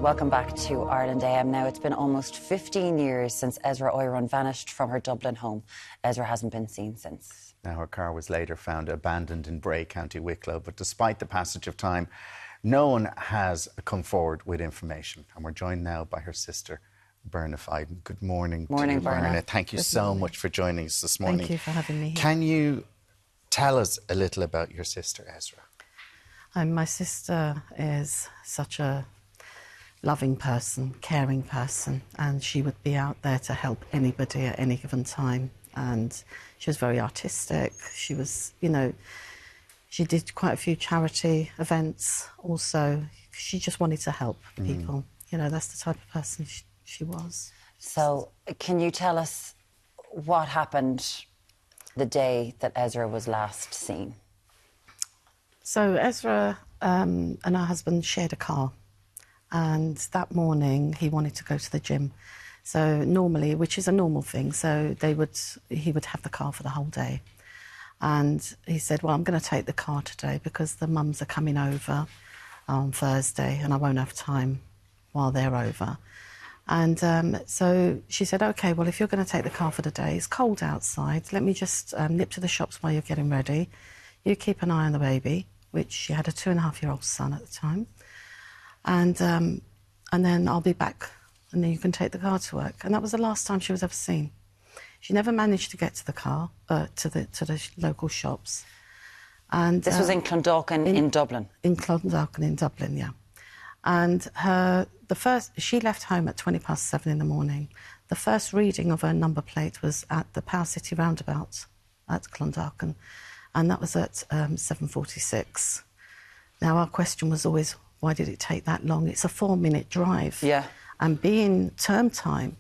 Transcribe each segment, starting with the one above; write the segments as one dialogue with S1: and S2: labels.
S1: Welcome back to Ireland AM. Now, it's been almost 15 years since Esra Uyrun vanished from her Dublin home. Ezra hasn't been seen since.
S2: Now, her car was later found abandoned in Bray, County Wicklow, but despite the passage of time, no one has come forward with information. And we're joined now by her sister, Berna Fidan. Good morning.
S1: Morning,
S2: to you,
S1: Berna.
S2: Thank you so much for joining us this morning.
S3: Thank you for having me here.
S2: Can you tell us a little about your sister, Ezra?
S3: My sister is such a loving person, caring person, and she would be out there to help anybody at any given time. And she was very artistic. She was, she did quite a few charity events also. She just wanted to help people. That's the type of person she was.
S1: So, can you tell us what happened the day that Ezra was last seen?
S3: So Ezra and her husband shared a car, and that morning he wanted to go to the gym. So normally, which is a normal thing, so he would have the car for the whole day. And he said, well, I'm going to take the car today because the mums are coming over on Thursday and I won't have time while they're over. And so she said, OK, well, if you're going to take the car for the day, it's cold outside, let me just nip to the shops while you're getting ready. You keep an eye on the baby, which she had a 2.5-year-old son at the time. And then I'll be back and then you can take the car to work. And that was the last time she was ever seen. She never managed to get to the car, to the local shops. And
S1: this was in Clondalkin in Dublin?
S3: In Clondalkin in Dublin, yeah. And she left home at 7:20 in the morning. The first reading of her number plate was at the Power City roundabout at Clondalkin, and that was at 7:46. Now, our question was always, why did it take that long? It's a 4-minute drive.
S1: Yeah.
S3: And being term time,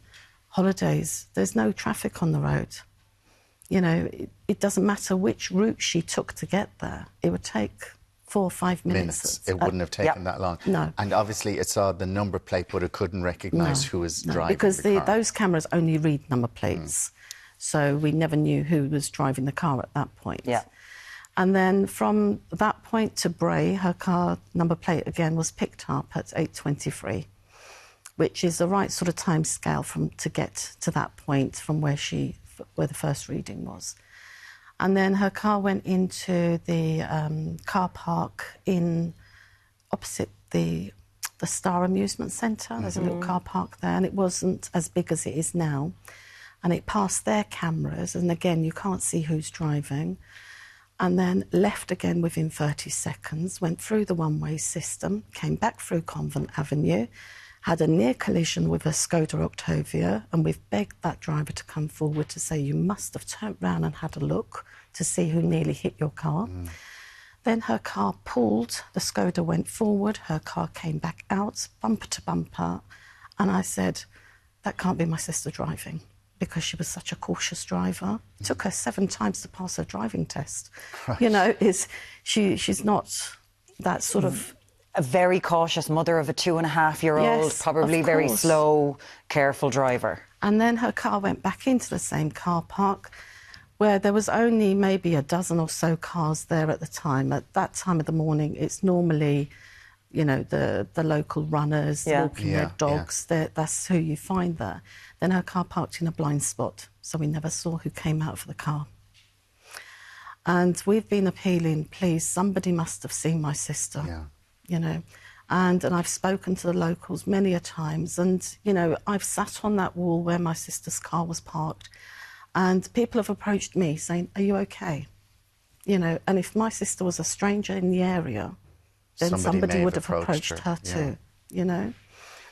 S3: holidays, there's no traffic on the road. It doesn't matter which route she took to get there. It would take 4 or 5 minutes.
S2: It wouldn't have taken that long.
S3: No.
S2: And obviously it saw the number plate, but it couldn't recognise who was driving
S3: because
S2: the car.
S3: those cameras only read number plates. So we never knew who was driving the car at that point.
S1: Yeah.
S3: And then from that point to Bray, her car number plate again was picked up at 8:23, which is the right sort of time scale to get to that point from where the first reading was. And then her car went into the car park opposite the Star Amusement Centre. There's a little car park there, and it wasn't as big as it is now. And it passed their cameras, and again, you can't see who's driving. And then left again within 30 seconds, went through the one-way system, came back through Convent Avenue, had a near collision with a Skoda Octavia, and we've begged that driver to come forward to say, you must have turned round and had a look to see who nearly hit your car. Then her car pulled, the Skoda went forward, her car came back out, bumper to bumper, and I said, that can't be my sister driving, because she was such a cautious driver. It took her 7 times to pass her driving test. Right. She's not that sort of...
S1: A very cautious mother of a 2.5-year-old,
S3: yes,
S1: probably very slow, careful driver.
S3: And then her car went back into the same car park where there was only maybe a dozen or so cars there at the time. At that time of the morning, it's normally, the local runners, walking their dogs. That's who you find there. Then her car parked in a blind spot, so we never saw who came out of the car. And we've been appealing, please, somebody must have seen my sister.
S2: Yeah.
S3: And I've spoken to the locals many a times, and, I've sat on that wall where my sister's car was parked, and people have approached me saying, are you OK? And if my sister was a stranger in the area, then somebody would have approached her too,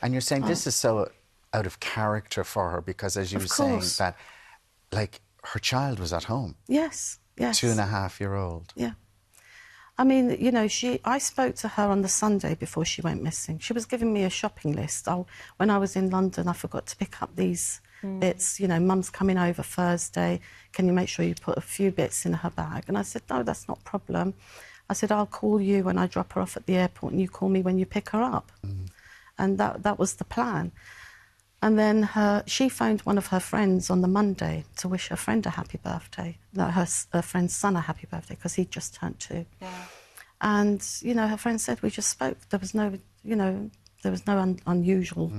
S3: And
S2: you're saying this is so out of character for her, because as you were saying that, her child was at home.
S3: Yes.
S2: 2.5-year-old.
S3: Yeah. I mean, I spoke to her on the Sunday before she went missing. She was giving me a shopping list. When I was in London, I forgot to pick up these bits. Mum's coming over Thursday. Can you make sure you put a few bits in her bag? And I said, no, that's not a problem. I said, I'll call you when I drop her off at the airport and you call me when you pick her up. And that was the plan. And then she phoned one of her friends on the Monday to wish her friend a happy birthday, her friend's son a happy birthday, because he'd just turned 2. Yeah. And, her friend said, we just spoke. There was no, There was no unusual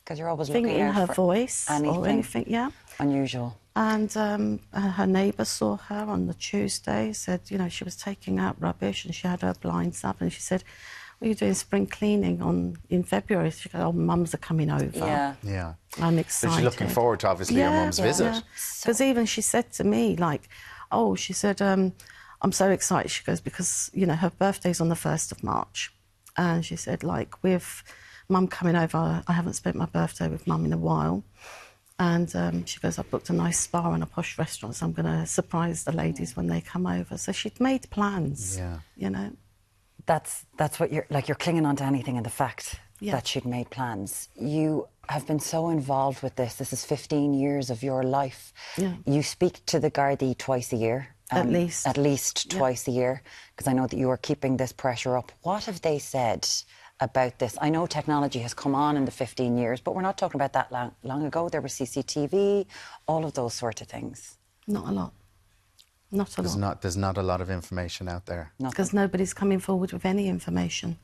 S1: Because you're always
S3: thing
S1: looking
S3: in
S1: out
S3: her
S1: for
S3: voice or
S1: anything
S3: anything, yeah.
S1: unusual.
S3: And her neighbour saw her on the Tuesday, said, you know, she was taking out rubbish and she had her blinds up, and she said, "Well, you're doing spring cleaning in February." She goes, "Oh, mums are coming over."
S1: Yeah.
S2: Yeah.
S3: I'm
S2: So
S3: excited.
S2: she's looking forward to, obviously, your mum's visit.
S3: Because even she said to me, like, oh, she said, "I'm so excited." She goes, because, you know, her birthday's on the 1st of March. And she said, like, with mum coming over, I haven't spent my birthday with mum in a while. And she goes, "I've booked a nice spa and a posh restaurant, so I'm going to surprise the ladies when they come over." So she'd made plans, you know.
S1: That's what you're clinging on to anything, and the fact
S3: Yeah.
S1: that she'd made plans. You have been so involved with this. This is 15 years of your life.
S3: Yeah.
S1: You speak to the Gardaí twice a year.
S3: At least.
S1: At least twice a year, because I know that you are keeping this pressure up. What have they said about this? I know technology has come on in the 15 years, but we're not talking about that long ago. There was CCTV, all of those sort of things.
S3: Not a lot. Not a lot.
S2: There's not a lot of information out there.
S3: Because nobody's coming forward with any information.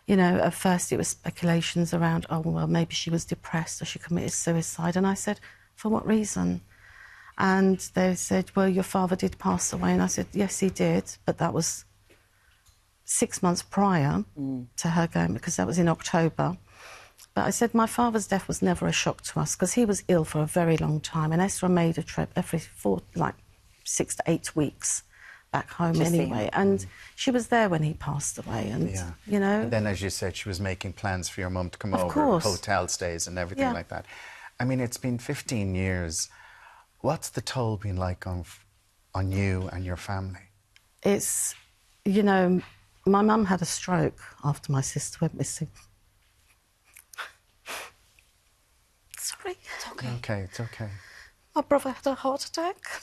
S3: You know, at first it was speculations around, oh, well, maybe she was depressed or she committed suicide. And I said, for what reason? And they said, well, your father did pass away. And I said, yes, he did, but that was 6 months prior to her going, because that was in October. But I said, my father's death was never a shock to us, because he was ill for a very long time. And Esra made a trip every 6 to 8 weeks back home anyway. And she was there when he passed away. And, you know.
S2: And then, as you said, she was making plans for your mum to come over,
S3: course.
S2: hotel stays and everything like that. I mean, it's been 15 years. What's the toll been like on you and your family?
S3: It's, you know, my mum had a stroke after my sister went missing. Sorry.
S1: It's okay.
S2: Okay, it's okay.
S3: My brother had a heart attack.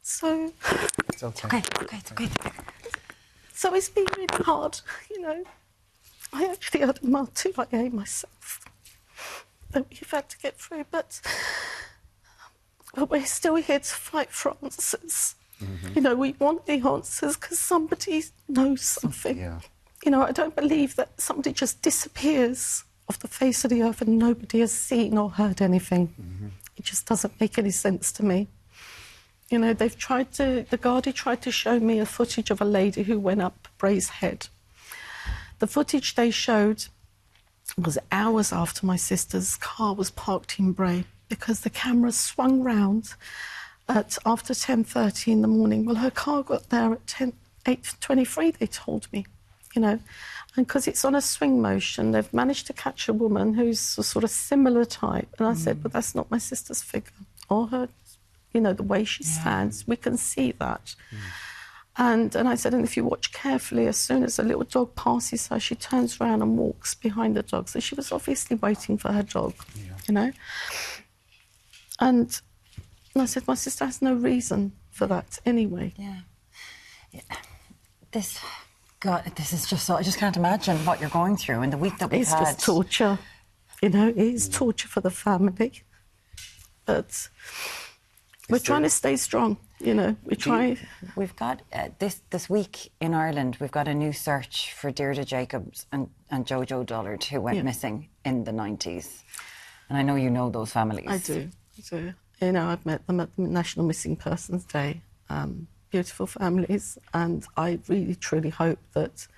S3: So...
S2: It's okay.
S1: It's okay.
S3: So it's been really hard, you know. I actually had a mild TIA myself that we've had to get through, but we're still here to fight for answers. You know, we want the answers because somebody knows something.
S2: Yeah.
S3: You know, I don't believe that somebody just disappears off the face of the earth and nobody has seen or heard anything. It just doesn't make any sense to me. You know, the Gardaí tried to show me a footage of a lady who went up Bray's head. The footage they showed was hours after my sister's car was parked in Bray, because the camera swung round at after 10:30 in the morning. Well, her car got there at 8:23, they told me, you know. And because it's on a swing motion, they've managed to catch a woman who's a sort of similar type. And I said, but that's not my sister's figure or her, you know, the way she stands. We can see that. And I said, and if you watch carefully, as soon as a little dog passes her, she turns around and walks behind the dog. So she was obviously waiting for her dog, you know. And I said, my sister has no reason for that anyway.
S1: This is just so... I just can't imagine what you're going through in the week that we've had.
S3: It's just torture, you know. It is torture for the family. But we're trying to stay strong, you know.
S1: We've got this week in Ireland, we've got a new search for Deirdre Jacobs and Jojo Dullard, who went missing in the 90s. And I know you know those families.
S3: I do. You know, I've met them at the National Missing Persons Day. Beautiful families, and I really, truly hope that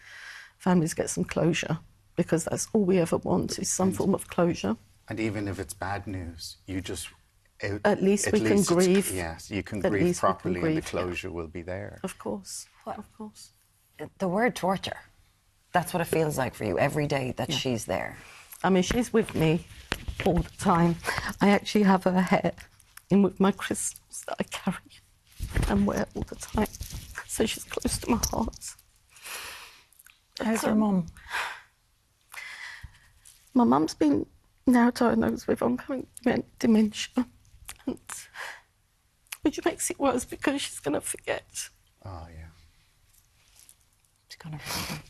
S3: families get some closure, because that's all we ever want, is some form of closure.
S2: And even if it's bad news, you just...
S3: At least we can grieve.
S2: Yes, you can grieve properly, and the closure will be there.
S3: Of course, of course.
S1: The word torture, that's what it feels like for you every day that she's there.
S3: I mean, she's with me all the time. I actually have her hair in with my crystals that I carry and wear all the time. So she's close to my heart.
S1: How's your mum?
S3: My mum's been now diagnosed with oncoming dementia. Which makes it worse, because she's going to forget.
S2: Oh, yeah.
S1: She's going to forget.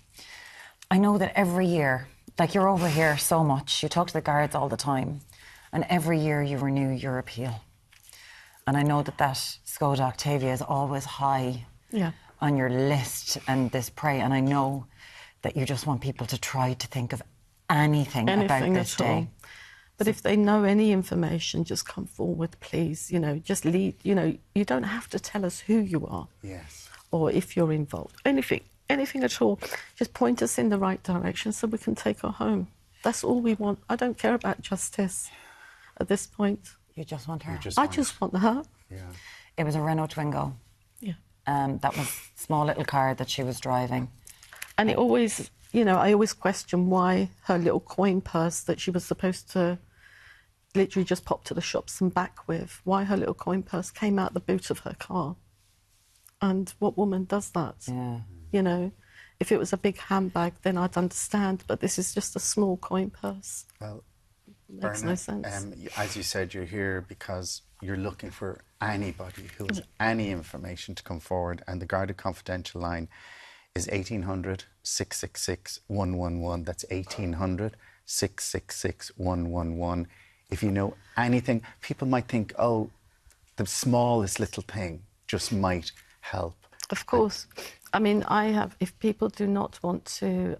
S1: I know that every year, like, you're over here so much, you talk to the guards all the time, and every year you renew your appeal. And I know that Skoda Octavia is always high on your list, and this Bray, and I know that you just want people to try to think of anything about this
S3: at all.
S1: day.
S3: But if they know any information, just come forward, please. You know, just lead. You know, you don't have to tell us who you are.
S2: Yes.
S3: Or if you're involved. Anything at all. Just point us in the right direction so we can take her home. That's all we want. I don't care about justice at this point.
S1: You just want her?
S3: I just want her.
S2: Yeah.
S1: It was a Renault Twingo.
S3: Yeah.
S1: That was a small little car that she was driving.
S3: And it always, you know, I always question why her little coin purse that she was supposed to literally just pop to the shops and back with, why her little coin purse came out the boot of her car. And what woman does that?
S1: Yeah.
S3: You know, if it was a big handbag, then I'd understand, but this is just a small coin purse.
S2: Well,
S3: Makes
S2: Berna,
S3: no sense.
S2: as you said, you're here because you're looking for anybody who has any information to come forward, and the Garda Confidential line is 1800 666 111. That's 1800 666 111. If you know anything, people might think, oh, the smallest little thing just might help.
S3: Of course. I mean, if people do not want to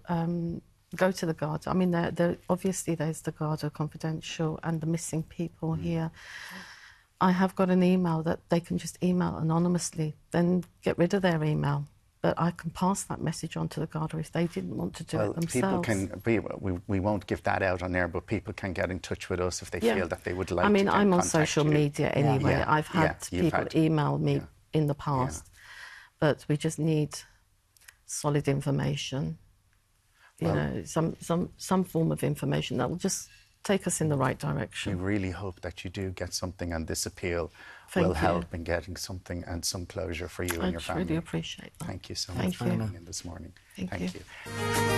S3: go to the Garda, I mean, obviously there's the Garda Confidential and the missing people here. I have got an email that they can just email anonymously, then get rid of their email. But I can pass that message on to the Garda if they didn't want to do it themselves.
S2: We won't give that out on air, but people can get in touch with us if they feel that they would like to.
S3: I mean, I'm on
S2: contact
S3: social media anyway.
S2: Yeah.
S3: I've had people email me in the past, but we just need solid information. You know, some form of information that will just take us in the right direction.
S2: We really hope that you do get something, and this appeal
S3: Thank
S2: will
S3: you.
S2: help in getting something and some closure for you and your family.
S3: I really appreciate that.
S2: Thank you so
S3: Thank
S2: much for
S3: you.
S2: coming in this morning.
S3: Thank you.
S2: you.